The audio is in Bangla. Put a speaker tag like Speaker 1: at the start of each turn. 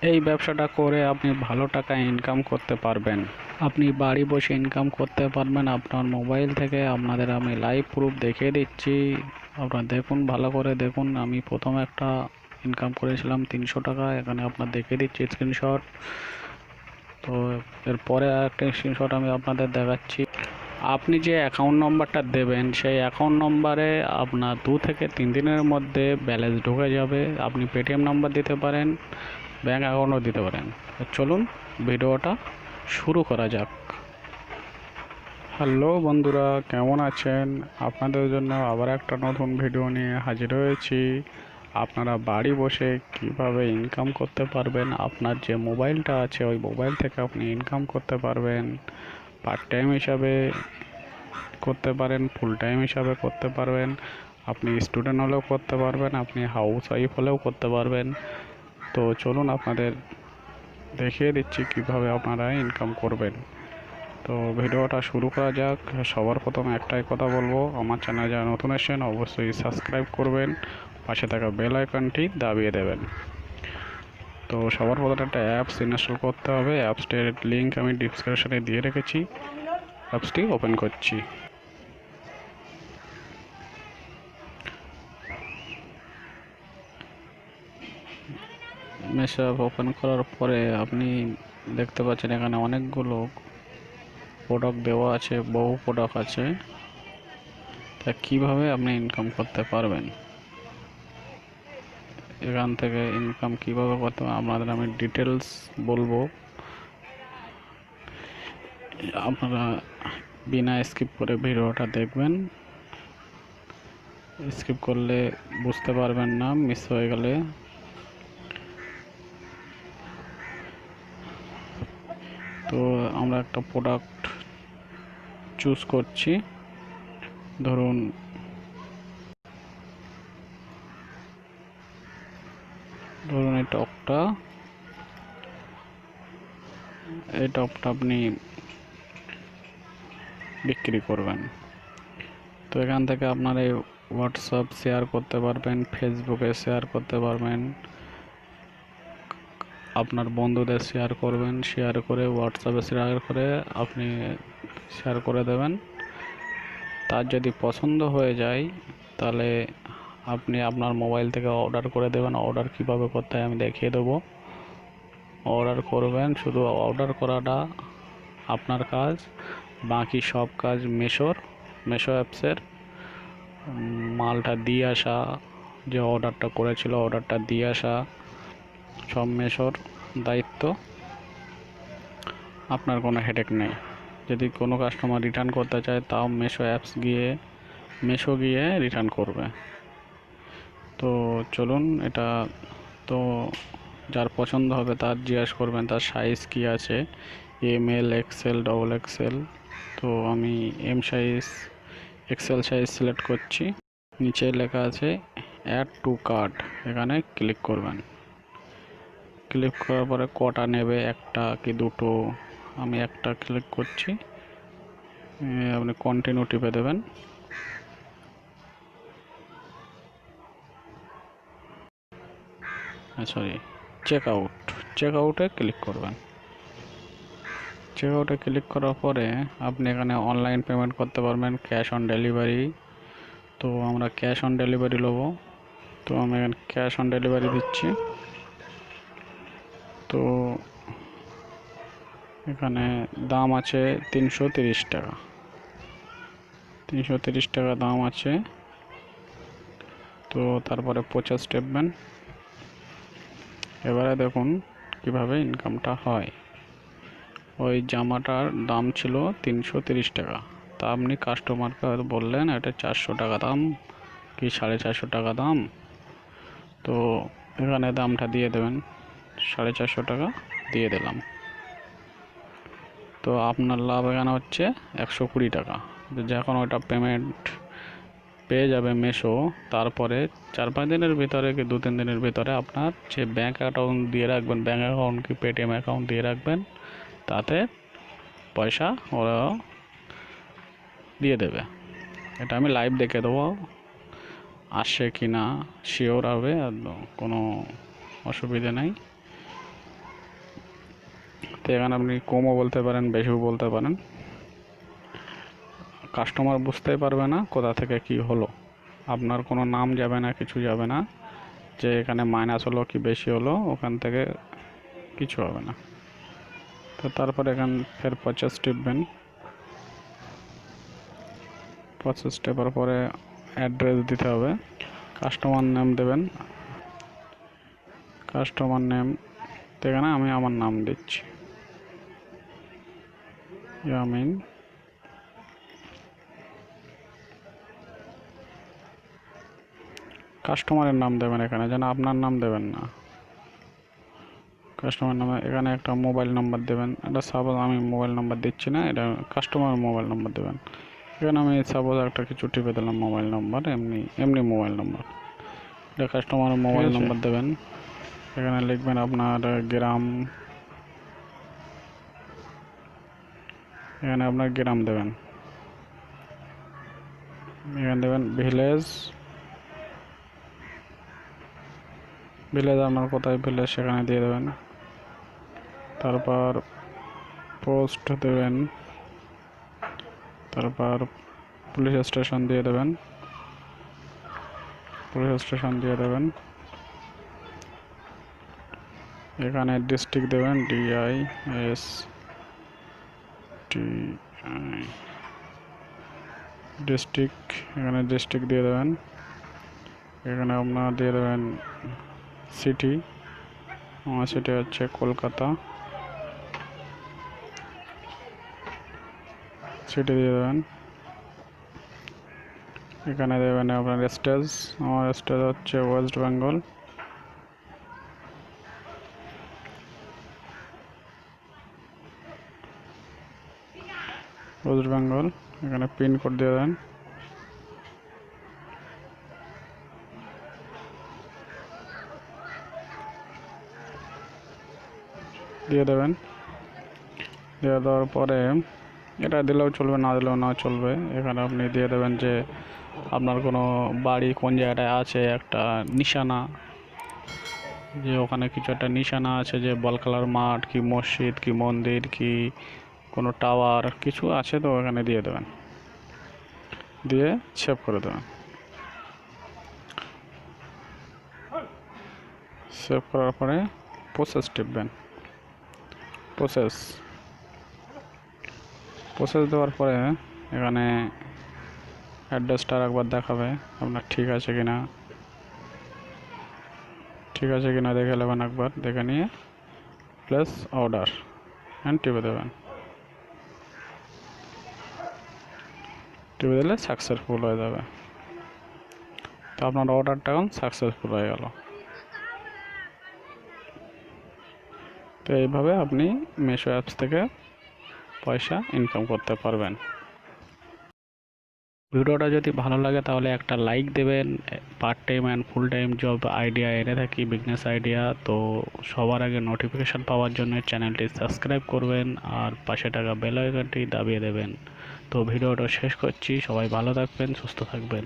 Speaker 1: এই ব্যবসাটা করে আপনি ভালো টাকা ইনকাম করতে পারবেন। আপনি বাড়ি বসে ইনকাম করতে পারবেন আপনার মোবাইল থেকে। আপনাদের আমি লাইভ প্রুফ দেখিয়ে দিচ্ছি, আপনারা দেখুন, ভালো করে দেখুন। আমি প্রথমে একটা ইনকাম করেছিলাম 300 টাকা, এখানে আপনার দেখিয়ে দিচ্ছি স্ক্রিনশট। তো এরপরে একটা স্ক্রিনশট আমি আপনাদের দেখাচ্ছি। আপনি যে অ্যাকাউন্ট নম্বরটা দেবেন সেই অ্যাকাউন্ট নম্বরে আপনার 2 থেকে 3 দিনের মধ্যে ব্যালেন্স ঢুকে যাবে। আপনি পেটিএম নাম্বার দিতে পারেন, ব্যাঙ্ক অ্যাকাউন্টও দিতে পারেন। চলুন ভিডিওটা শুরু করা যাক। হ্যালো বন্ধুরা, কেমন আছেন? আপনাদের জন্য আবার একটা নতুন ভিডিও নিয়ে হাজির হয়েছি। আপনারা বাড়ি বসে কিভাবে ইনকাম করতে পারবেন, আপনার যে মোবাইলটা আছে ওই মোবাইল থেকে আপনি ইনকাম করতে পারবেন। পার্ট টাইম হিসাবে করতে পারেন, ফুল টাইম হিসাবে করতে পারবেন, আপনি স্টুডেন্ট হলেও করতে পারবেন, আপনি হাউস ওয়াইফ হলেও করতে পারবেন। তো চলুন আপনাদের দেখিয়ে দিচ্ছি কিভাবে আপনারা ইনকাম করবেন। তো ভিডিওটা শুরু করা যাক। সবার প্রথমে একটাই কথা বলবো, আমার চ্যানেল যারা নতুন এসেছেন অবশ্যই সাবস্ক্রাইব করবেন, পাশে থাকা বেল আইকনটি দাবিয়ে দেবেন। তো সবার প্রথমে একটা অ্যাপস ইনস্টল করতে হবে। অ্যাপসটির লিঙ্ক আমি ডিসক্রিপশনে দিয়ে রেখেছি। অ্যাপসটি ওপেন করছি। মেশো অ্যাপ ওপেন করার পরে আপনি দেখতে পাচ্ছেন এখানে অনেকগুলো প্রোডাক্ট দেওয়া আছে, বহু প্রোডাক্ট আছে। তা কীভাবে আপনি ইনকাম করতে পারবেন, এখান থেকে ইনকাম কিভাবে করতে হবে আপনাদের আমি ডিটেলস বলবো। আপনারা বিনা স্কিপ করে ভিডিওটা দেখবেন, স্কিপ করলে বুঝতে পারবেন না, মিস হয়ে গেলে। তো আমরা একটা প্রোডাক্ট চুজ করছি। ধরুন এই টপটা আপনি বিক্রি করবেন। তো এখান থেকে আপনার এই হোয়াটসঅ্যাপ শেয়ার করতে পারবেন, ফেসবুকে শেয়ার করতে পারবেন, আপনার বন্ধুদের শেয়ার করবেন, শেয়ার করে হোয়াটসঅ্যাপে শেয়ার করে আপনি শেয়ার করে দেবেন। তার যদি পছন্দ হয়ে যায় তাহলে আপনি আপনার মোবাইল থেকে অর্ডার করে দেবেন। অর্ডার কিভাবে করতে হয় আমি দেখিয়ে দেবো। অর্ডার করবেন, শুধু অর্ডার করাটা আপনার কাজ, বাকি সব কাজ মেশো অ্যাপসের। মালটা দিয়ে আসা, যে অর্ডারটা করেছিল অর্ডারটা দিয়ে আসা সব মেশোর দায়িত্ব, আপনার কোনো হেডেক নেই। যদি কোনো কাস্টমার রিটার্ন করতে চায় তাও মেশো গিয়ে রিটার্ন করবে। তো চলুন, এটা তো যার পছন্দ হবে তার জিজ্ঞেস করবেন তার সাইজ কি আছে, ML, XL, XXL। তো আমি M size, XL size select করছি। নিচে লেখা আছে অ্যাড টু কার্ট, এখানে ক্লিক করবেন। ক্লিক করার পরে কটা নেবে, একটা কি দুটো, আমি একটা ক্লিক করছি। আপনি কন্টিনিউ টিপে দেবেন। সরি, চেক আউটে ক্লিক করবেন। চেক আউটে ক্লিক করার পরে আপনি এখানে অনলাইন পেমেন্ট করতে পারবেন, ক্যাশ অন ডেলিভারি। তো আমরা ক্যাশ অন ডেলিভারি নেবো। তো আমি এখানে ক্যাশ অন ডেলিভারি দিচ্ছি। তো এখানে দাম আছে 330 টাকা, 330 টাকা দাম আছে। তো তারপরে 50 টিপবেন। এবারে দেখুন কিভাবে ইনকামটা হয়। ওই জামাটার দাম ছিল 330 টাকা, তা আপনি কাস্টমারকে হয়তো বললেন এটা 400 টাকা দাম কি 450 টাকা দাম। তো এখানে দামটা দিয়ে দেবেন, 450 টাকা দিয়ে দিলাম। তো আপনার লাভ এখানে হচ্ছে 120 টাকা। যখন ওইটা পেমেন্ট পেয়ে যাবে মেশো, তারপরে 4-5 দিনের ভিতরে কি 2-3 দিনের ভিতরে আপনার যে ব্যাঙ্ক অ্যাকাউন্ট দিয়ে রাখবেন, ব্যাঙ্ক অ্যাকাউন্ট কি পেটিএম অ্যাকাউন্ট দিয়ে রাখবেন, তাতে পয়সা ওরা দিয়ে দেবে। এটা আমি লাইভ দেখে দেবো, আসে কি না শিওর হবে, কোনো অসুবিধে নেই। তো এখানে আপনি কমও বলতে পারেন, বেশিও বলতে পারেন। কাস্টমার বুঝতেই পারবে না কোথা থেকে কি হলো, আপনার কোনো নাম যাবে না, কিছু যাবে না যে এখানে মাইনাস হলো কি বেশি হলো, ওখান থেকে কিছু হবে না। তো তারপর এখান ফের 50 টিপবেন। 50 টেপার পরে অ্যাড্রেস দিতে হবে, কাস্টমার নেম দেবেন। কাস্টমার নেম এখানে আমি আমার নাম দিচ্ছি, ইয়ামিন। কাস্টমারের নাম দেবেন এখানে, যেন আপনার নাম দেবেন না। কাস্টমার নামে এখানে একটা মোবাইল নাম্বার দেবেন। এটা সাপোজ আমি মোবাইল নাম্বার দিচ্ছি না, এটা কাস্টমার মোবাইল নাম্বার দেবেন। এখানে আমি সাপোজ একটা কিছু টিপে দিলাম মোবাইল নাম্বার, এমনি মোবাইল নাম্বার। এটা কাস্টমার মোবাইল নাম্বার দেবেন। এখানে লিখবেন আপনার গ্রাম, এখানে আপনার গ্রাম দেবেন। এখানে দেবেন ভিলেজ, আপনার কোথায় ভিলেজ সেখানে দিয়ে দেবেন। তারপর পোস্ট দেবেন, তারপর পুলিশ স্টেশন দিয়ে দেবেন, এখানে ডিস্ট্রিক্ট দেবেন, ডিস্ট্রিক্ট, এখানে ডিস্ট্রিক্ট দিয়ে দেবেন। এখানে আপনার দিয়ে দেবেন সিটি, আমার সিটি হচ্ছে কলকাতা, সিটি দিয়ে দেবেন। এখানে দেবেন আপনার স্টেজ, আমার স্টেজ হচ্ছে ওয়েস্ট বেঙ্গল। এখানে পিনকোড দিয়ে দেন। দিয়ে দেবেন। দিয়ে দেওয়ার পরে এটা দিলেও চলবে, না দিলেও না চলবে। এখানে আপনি দিয়ে দেবেন যে আপনার কোনো বাড়ি কোন জায়গাটায় আছে, একটা নিশানা, যে ওখানে কিছু একটা নিশানা আছে, যে বলকালার মাঠ কি মসজিদ কি মন্দির কি কোনো টাওয়ার কিছু আছে, তো ওখানে দিয়ে দেবেন। দিয়ে সেভ করে দেবেন। সেভ করার পরে প্রসেস টিপবেন। প্রসেস দেওয়ার পরে এখানে অ্যাড্রেসটা একবার দেখাবে আপনার ঠিক আছে কিনা, দেখে নেবেন একবার, দেখে নিয়ে প্লেস অর্ডার অ্যান্ড টিপে দেবেন। টিপে দিলে সাকসেসফুল হয়ে যাবে। তো আপনার অর্ডারটা এখন সাকসেসফুল হয়ে গেল। তো এইভাবে আপনি মিশো অ্যাপস থেকে পয়সা ইনকাম করতে পারবেন। ভিডিওটা যদি ভালো লাগে তাহলে একটা লাইক দেবেন। Part time and full time job idea এনে থাকি, বিজনেস আইডিয়া। তো সবার আগে নোটিফিকেশান পাওয়ার জন্য চ্যানেলটি সাবস্ক্রাইব করবেন আর পাশে টাকা বেল আইকনটি দাবিয়ে দেবেন। তো ভিডিওটা শেষ করছি, সবাই ভালো থাকবেন, সুস্থ থাকবেন।